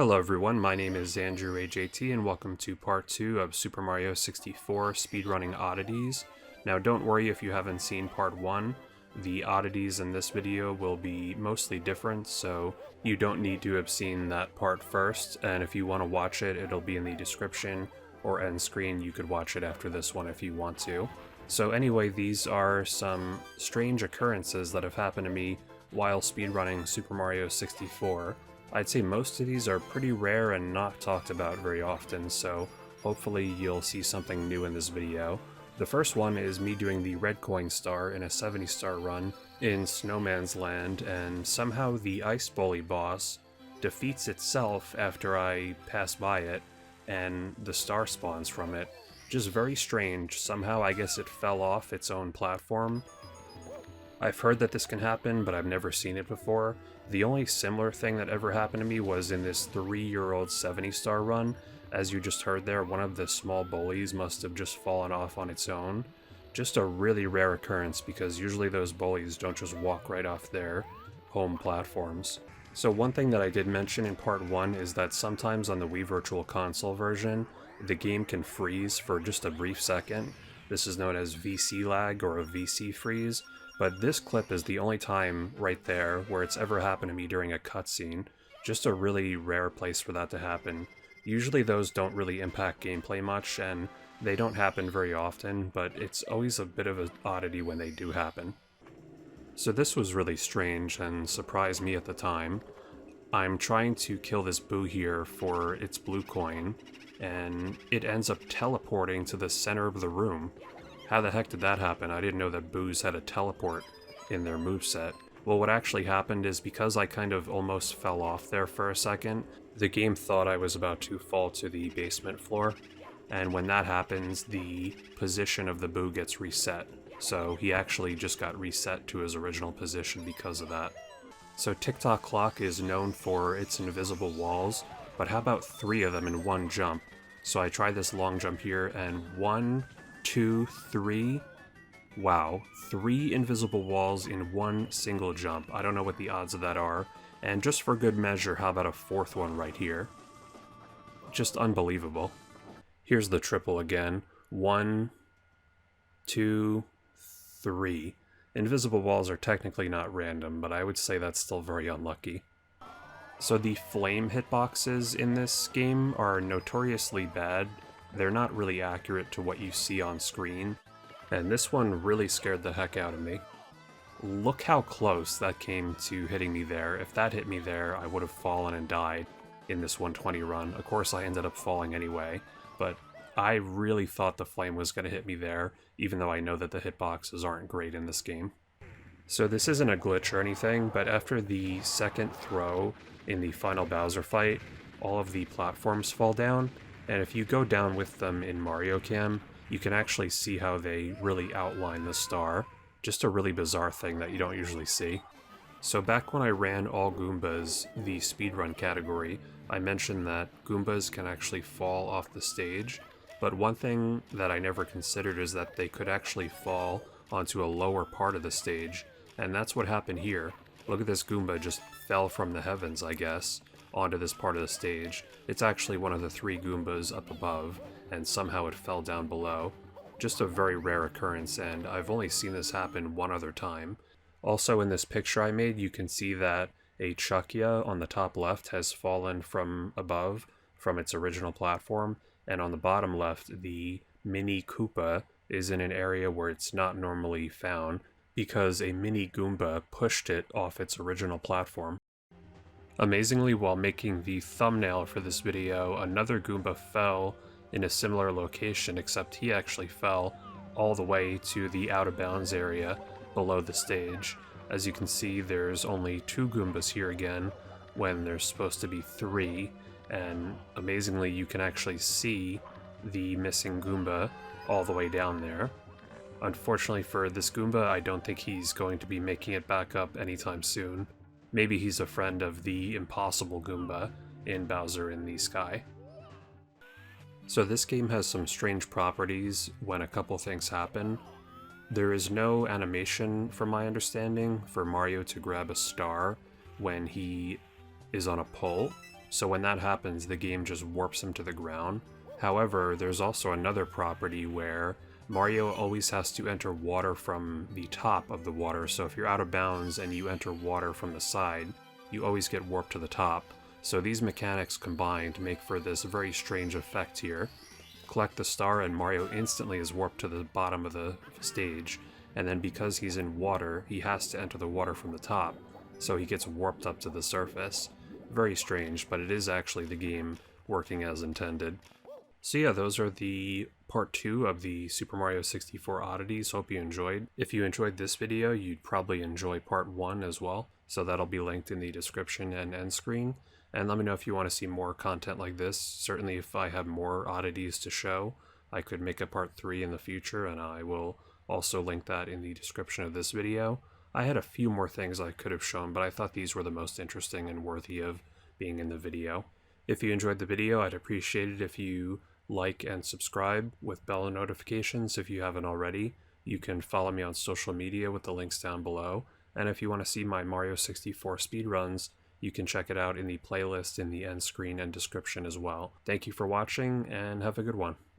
Hello everyone, my name is Andrew AJT and welcome to part 2 of Super Mario 64 Speedrunning Oddities. Now don't worry if you haven't seen part 1, the oddities in this video will be mostly different, so you don't need to have seen that part first, and if you want to watch it, it'll be in the description or end screen. You could watch it after this one if you want to. So anyway, these are some strange occurrences that have happened to me while speedrunning Super Mario 64. I'd say most of these are pretty rare and not talked about very often, so hopefully you'll see something new in this video. The first one is me doing the red coin star in a 70-star run in Snowman's Land, and somehow the Ice Bully boss defeats itself after I pass by it, and the star spawns from it. Just very strange. Somehow I guess it fell off its own platform. I've heard that this can happen, but I've never seen it before. The only similar thing that ever happened to me was in this 3-year-old 70-star run. As you just heard there, one of the small bullies must have just fallen off on its own. Just a really rare occurrence, because usually those bullies don't just walk right off their home platforms. So one thing that I did mention in part 1 is that sometimes on the Wii Virtual Console version, the game can freeze for just a brief second. This is known as VC lag or a VC freeze. But this clip is the only time right there where it's ever happened to me during a cutscene. Just a really rare place for that to happen. Usually those don't really impact gameplay much, and they don't happen very often, but it's always a bit of an oddity when they do happen. So this was really strange and surprised me at the time. I'm trying to kill this Boo here for its blue coin, and it ends up teleporting to the center of the room. How the heck did that happen? I didn't know that Boos had a teleport in their moveset. Well, what actually happened is because I kind of almost fell off there for a second, the game thought I was about to fall to the basement floor, and when that happens, the position of the Boo gets reset. So he actually just got reset to his original position because of that. So Tick-Tock Clock is known for its invisible walls, but how about 3 of them in one jump? So I tried this long jump here, and 1, 2, 3. Wow, 3 invisible walls in one single jump. I don't know what the odds of that are. And just for good measure, how about a 4th one right here? Just unbelievable. Here's the triple again. 1, 2, 3. Invisible walls are technically not random, but I would say that's still very unlucky. So the flame hitboxes in this game are notoriously bad. They're not really accurate to what you see on screen, and this one really scared the heck out of me. Look how close that came to hitting me there. If that hit me there, I would have fallen and died in this 120 run. Of course, I ended up falling anyway, but I really thought the flame was going to hit me there, even though I know that the hitboxes aren't great in this game. So this isn't a glitch or anything, but after the second throw in the final Bowser fight, all of the platforms fall down. And if you go down with them in Mario Cam, you can actually see how they really outline the star. Just a really bizarre thing that you don't usually see. So back when I ran all Goombas, the speedrun category, I mentioned that Goombas can actually fall off the stage, but one thing that I never considered is that they could actually fall onto a lower part of the stage, and that's what happened here. Look at this Goomba just fell from the heavens, I guess, onto this part of the stage. It's actually one of the 3 Goombas up above, and somehow it fell down below. Just a very rare occurrence, and I've only seen this happen one other time. Also in this picture I made, you can see that a Chuckya on the top left has fallen from above, from its original platform, and on the bottom left, the Mini Koopa is in an area where it's not normally found, because a Mini Goomba pushed it off its original platform. Amazingly, while making the thumbnail for this video, another Goomba fell in a similar location, except he actually fell all the way to the out-of-bounds area below the stage. As you can see, there's only 2 Goombas here again, when there's supposed to be 3, and amazingly you can actually see the missing Goomba all the way down there. Unfortunately for this Goomba, I don't think he's going to be making it back up anytime soon. Maybe he's a friend of the Impossible Goomba in Bowser in the Sky. So this game has some strange properties when a couple things happen. There is no animation, from my understanding, for Mario to grab a star when he is on a pole. so when that happens, the game just warps him to the ground. However, there's also another property where Mario always has to enter water from the top of the water, so if you're out of bounds and you enter water from the side, you always get warped to the top. So these mechanics combined make for this very strange effect here. Collect the star and Mario instantly is warped to the bottom of the stage, and then because he's in water, he has to enter the water from the top, so he gets warped up to the surface. Very strange, but it is actually the game working as intended. So yeah, those are the part 2 of the Super Mario 64 Oddities. Hope you enjoyed. If you enjoyed this video, you'd probably enjoy part 1 as well, so that'll be linked in the description and end screen. And let me know if you want to see more content like this. Certainly if I have more oddities to show, I could make a part 3 in the future, and I will also link that in the description of this video. I had a few more things I could have shown, but I thought these were the most interesting and worthy of being in the video. If you enjoyed the video, I'd appreciate it if you like and subscribe with bell notifications if you haven't already. You can follow me on social media with the links down below. And if you want to see my Mario 64 speedruns, you can check it out in the playlist in the end screen and description as well. Thank you for watching, and have a good one.